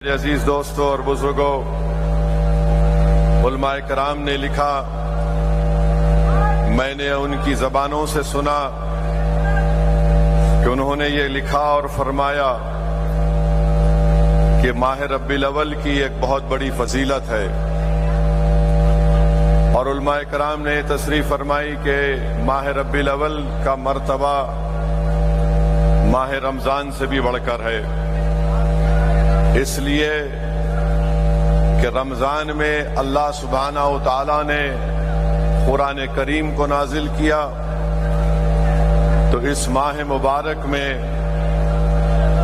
میرے عزیز دوستوں اور بزرگوں، علماء کرام نے لکھا، میں نے ان کی زبانوں سے سنا کہ انہوں نے یہ لکھا اور فرمایا کہ ماہ ربیع الاول کی ایک بہت بڑی فضیلت ہے، اور علماء کرام نے تصریح فرمائی کہ ماہ ربیع الاول کا مرتبہ ماہ رمضان سے بھی بڑھ کر ہے، اس لیے کہ رمضان میں اللہ سبحانہ و تعالیٰ نے قرآن کریم کو نازل کیا، تو اس ماہ مبارک میں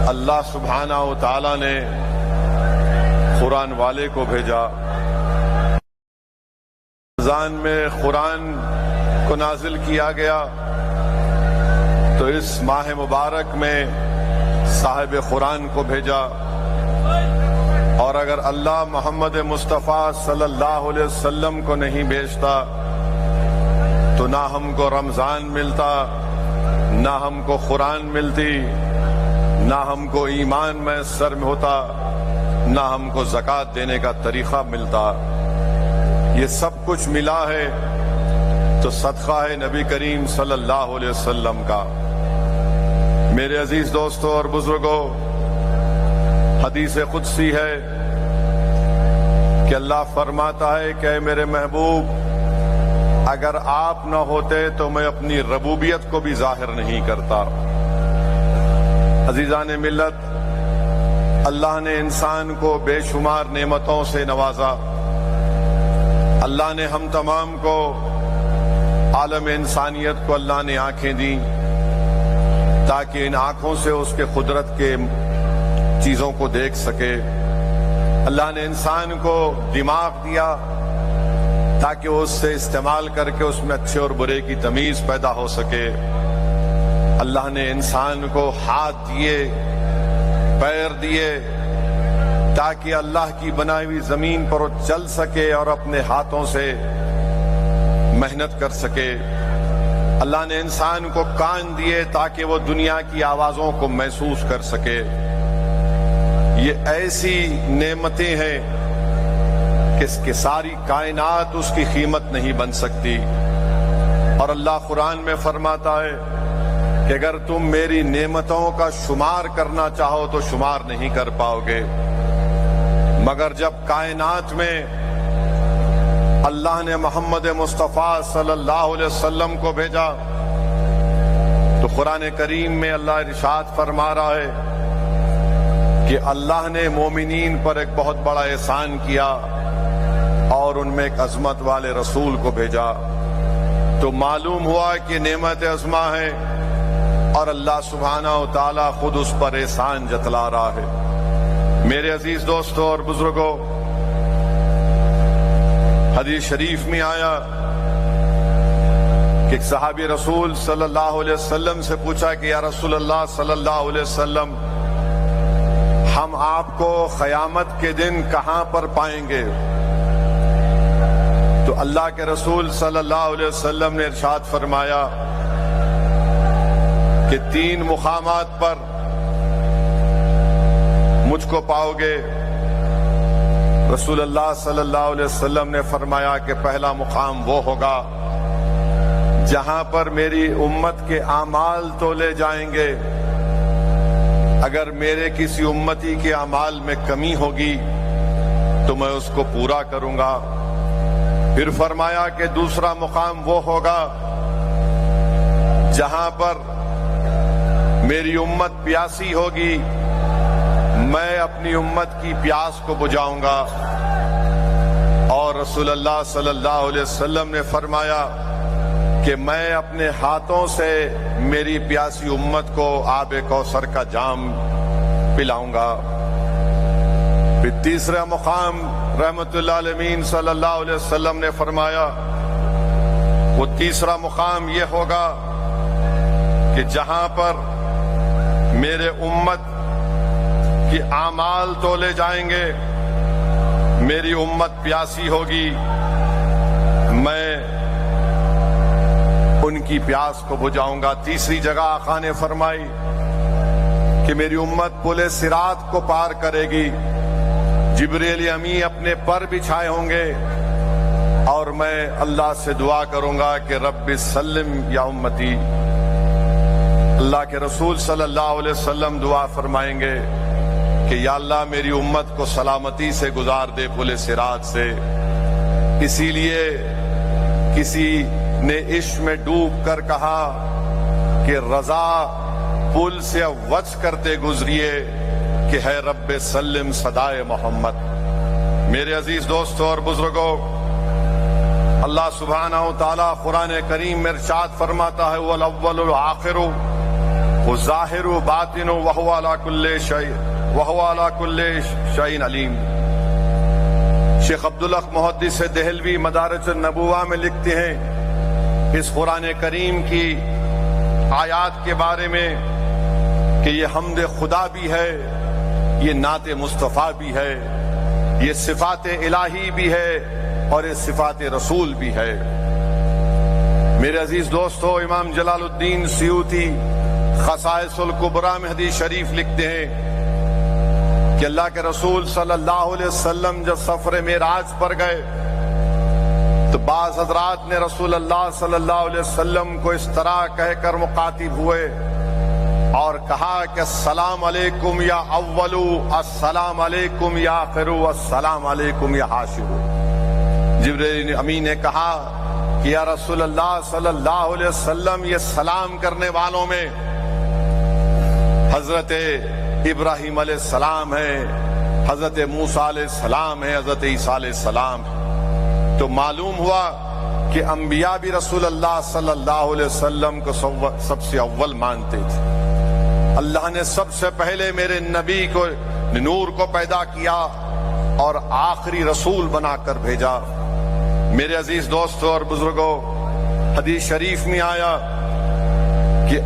اللہ سبحانہ و تعالیٰ نے قرآن والے کو بھیجا۔ رمضان میں قرآن کو نازل کیا گیا، تو اس ماہ مبارک میں صاحب قرآن کو بھیجا، اور اگر اللہ محمد مصطفیٰ صلی اللہ علیہ وسلم کو نہیں بھیجتا تو نہ ہم کو رمضان ملتا، نہ ہم کو قرآن ملتی، نہ ہم کو ایمان میسر ہوتا، نہ ہم کو زکوٰۃ دینے کا طریقہ ملتا۔ یہ سب کچھ ملا ہے تو صدقہ ہے نبی کریم صلی اللہ علیہ وسلم کا۔ میرے عزیز دوستوں اور بزرگوں، حدیث قدسی ہے کہ اللہ فرماتا ہے کہ اے میرے محبوب، اگر آپ نہ ہوتے تو میں اپنی ربوبیت کو بھی ظاہر نہیں کرتا۔ عزیزان ملت، اللہ نے انسان کو بے شمار نعمتوں سے نوازا۔ اللہ نے ہم تمام کو، عالم انسانیت کو اللہ نے آنکھیں دیں تاکہ ان آنکھوں سے اس کے قدرت کے چیزوں کو دیکھ سکے۔ اللہ نے انسان کو دماغ دیا تاکہ وہ اس سے استعمال کر کے اس میں اچھے اور برے کی تمیز پیدا ہو سکے۔ اللہ نے انسان کو ہاتھ دیے، پیر دیے، تاکہ اللہ کی بنائی ہوئی زمین پر وہ چل سکے اور اپنے ہاتھوں سے محنت کر سکے۔ اللہ نے انسان کو کان دیے تاکہ وہ دنیا کی آوازوں کو محسوس کر سکے۔ یہ ایسی نعمتیں ہیں کہ اس کی ساری کائنات اس کی قیمت نہیں بن سکتی، اور اللہ قرآن میں فرماتا ہے کہ اگر تم میری نعمتوں کا شمار کرنا چاہو تو شمار نہیں کر پاؤ گے۔ مگر جب کائنات میں اللہ نے محمد مصطفیٰ صلی اللہ علیہ وسلم کو بھیجا تو قرآن کریم میں اللہ ارشاد فرما رہا ہے کہ اللہ نے مومنین پر ایک بہت بڑا احسان کیا اور ان میں ایک عظمت والے رسول کو بھیجا، تو معلوم ہوا کہ نعمت عظمہ ہے اور اللہ سبحانہ و تعالیٰ خود اس پر احسان جتلا رہا ہے۔ میرے عزیز دوستوں اور بزرگوں، حدیث شریف میں آیا کہ ایک صحابی رسول صلی اللہ علیہ وسلم سے پوچھا کہ یا رسول اللہ صلی اللہ علیہ وسلم، ہم آپ کو قیامت کے دن کہاں پر پائیں گے؟ تو اللہ کے رسول صلی اللہ علیہ وسلم نے ارشاد فرمایا کہ 3 مقامات پر مجھ کو پاؤ گے۔ رسول اللہ صلی اللہ علیہ وسلم نے فرمایا کہ پہلا مقام وہ ہوگا جہاں پر میری امت کے اعمال تولے جائیں گے، اگر میرے کسی امتی کے اعمال میں کمی ہوگی تو میں اس کو پورا کروں گا۔ پھر فرمایا کہ دوسرا مقام وہ ہوگا جہاں پر میری امت پیاسی ہوگی، میں اپنی امت کی پیاس کو بجھاؤں گا۔ اور رسول اللہ صلی اللہ علیہ وسلم نے فرمایا کہ میں اپنے ہاتھوں سے میری پیاسی امت کو آب کوثر کا جام پلاؤں گا۔ پھر تیسرا مقام رحمت اللہ علیہ صلی اللہ علیہ وسلم نے فرمایا، وہ تیسرا مقام یہ ہوگا کہ جہاں پر میرے امت کہ اعمال تولے جائیں گے، میری امت پیاسی ہوگی، میں ان کی پیاس کو بجھاؤں گا۔ تیسری جگہ آقا نے فرمائی کہ میری امت پل صراط کو پار کرے گی، جبریل امی اپنے پر بچھائے ہوں گے اور میں اللہ سے دعا کروں گا کہ رب سلم یا امتی. اللہ کے رسول صلی اللہ علیہ وسلم دعا فرمائیں گے کہ یا اللہ میری امت کو سلامتی سے گزار دے پل صراط سے. اسی لیے کسی نے عشق میں ڈوب کر کہا کہ رضا پل سے وچ کرتے گزریے کہ ہے رب سلم صدائے محمد. میرے عزیز دوستوں اور بزرگوں، اللہ سبحانہ و تعالیٰ قرآن کریم میں ارشاد فرماتا ہے وَالْأَوَّلُ الْآخِرُ وَالظَّاهِرُ بَاطِنُ وَهُوَ عَلَى كُلِّ شَيْءٍ عَلِيمٌ. شیخ عبدالحق محدث دہلوی مدارج النبوہ میں لکھتے ہیں اس قرآن کریم کی آیات کے بارے میں کہ یہ حمد خدا بھی ہے، یہ نعت مصطفیٰ بھی ہے، یہ صفات الہی بھی ہے اور یہ صفات رسول بھی ہے. میرے عزیز دوستو، امام جلال الدین سیوطی خصائص الکبریٰ میں حدیث شریف لکھتے ہیں کہ اللہ کے رسول صلی اللہ علیہ وسلم جب سفر معراج پر گئے تو بعض حضرات نے رسول اللہ صلی اللہ علیہ وسلم کو اس طرح کہہ کر مخاطب ہوئے اور کہا کہ السلام علیکم یا اولو، السلام علیکم یا آخرو، السلام علیکم یا حاشرو. جبریل امین نے کہا کہ یا رسول اللہ صلی اللہ علیہ وسلم یہ سلام کرنے والوں میں حضرت ابراہیم علیہ السلام ہے، حضرت موسیٰ علیہ السلام ہے، حضرت عیسیٰ علیہ السلام ہے. تو معلوم ہوا کہ انبیاء بھی رسول اللہ صلی اللہ علیہ وسلم کو سب سے اول مانتے تھے. اللہ نے سب سے پہلے میرے نبی کو نور کو پیدا کیا اور آخری رسول بنا کر بھیجا. میرے عزیز دوستوں اور بزرگوں، حدیث شریف میں آیا کہ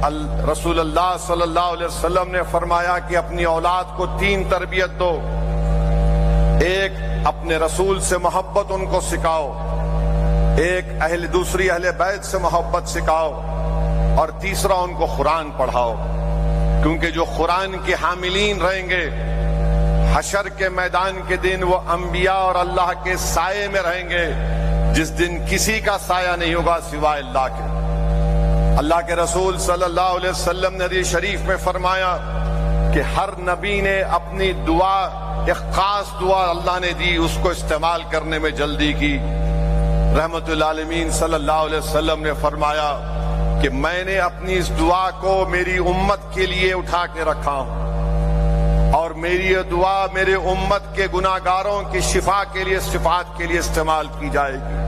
رسول اللہ صلی اللہ علیہ وسلم نے فرمایا کہ اپنی اولاد کو 3 تربیت دو. ایک، اپنے رسول سے محبت ان کو سکھاؤ. ایک، دوسری اہل بیت سے محبت سکھاؤ. اور تیسرا، ان کو قرآن پڑھاؤ. کیونکہ جو قرآن کے حاملین رہیں گے حشر کے میدان کے دن وہ انبیاء اور اللہ کے سائے میں رہیں گے، جس دن کسی کا سایہ نہیں ہوگا سوائے اللہ کے. اللہ کے رسول صلی اللہ علیہ وسلم نے حدیث شریف میں فرمایا کہ ہر نبی نے اپنی دعا، ایک خاص دعا اللہ نے دی، اس کو استعمال کرنے میں جلدی کی. رحمت للعالمین صلی اللہ علیہ وسلم نے فرمایا کہ میں نے اپنی اس دعا کو میری امت کے لیے اٹھا کے رکھا ہوں اور میری یہ دعا میرے امت کے گناہگاروں کی شفا کے لیے، شفاعت کے لیے استعمال کی جائے گی.